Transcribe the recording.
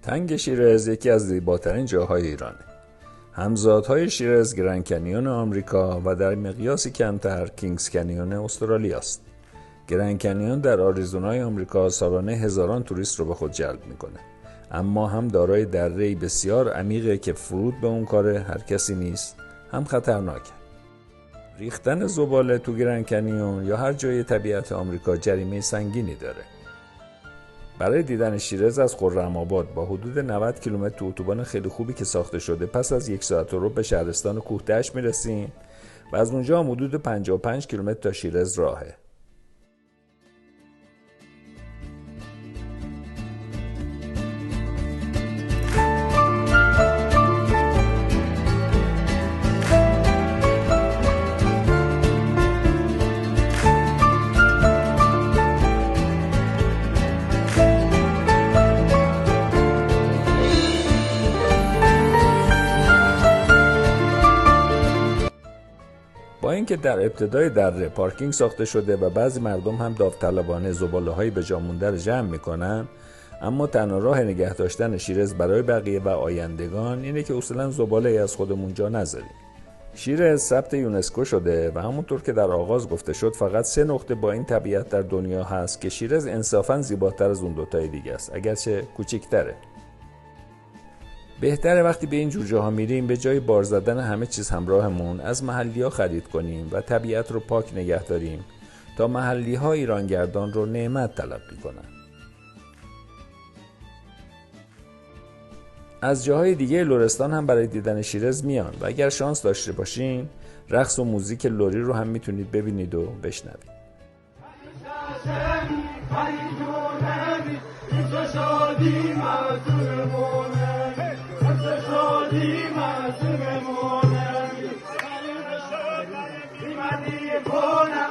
تنگ شیرز یکی از زیباترین جاهای ایرانه. همزادهای شیرز گرند کنیون آمریکا و در مقیاسی کمتر کینگز کنیون استرالیا است. گرند کنیون در آریزونای آمریکا سالانه هزاران توریست رو به خود جلب میکنه، اما هم دارای دره‌ای بسیار عمیقه که فرود به اون کار هر کسی نیست، هم خطرناکه. ریختن زباله تو گرند کنیون یا هر جای طبیعت آمریکا جریمه سنگینی داره. برای دیدن شیرز از خرم‌آباد با حدود 90 کیلومتر تو اتوبان خیلی خوبی که ساخته شده پس از 1 ساعت و ربع به شهرستان کوه‌دشت میرسیم و از اونجا هم حدود 55 کیلومتر تا شیرز راهه. با اینکه در ابتدای دره پارکینگ ساخته شده و بعضی مردم هم داوطلبانه زباله‌های به جا مونده رو جمع میکنن، اما تنها راه نگه داشتن شیرز برای بقیه و آیندگان اینه که اصولا زباله از خودمون جا نذاریم. شیرز ثبت یونسکو شده و همونطور که در آغاز گفته شد فقط 3 نقطه با این طبیعت در دنیا هست که شیرز انصافاً زیباتر از اون دوتای دیگه است، اگرچه کوچیک‌تره. بهتره وقتی به این جور جاها میریم به جای بار زدن همه چیز همراهمون از محلی‌ها خرید کنیم و طبیعت رو پاک نگه داریم تا محلی‌ها ایرانگردان رو نعمت تلقی کنن. از جاهای دیگه لرستان هم برای دیدن شیرز میان و اگر شانس داشته باشین رقص و موزیک لری رو هم میتونید ببینید و بشنوید. Bona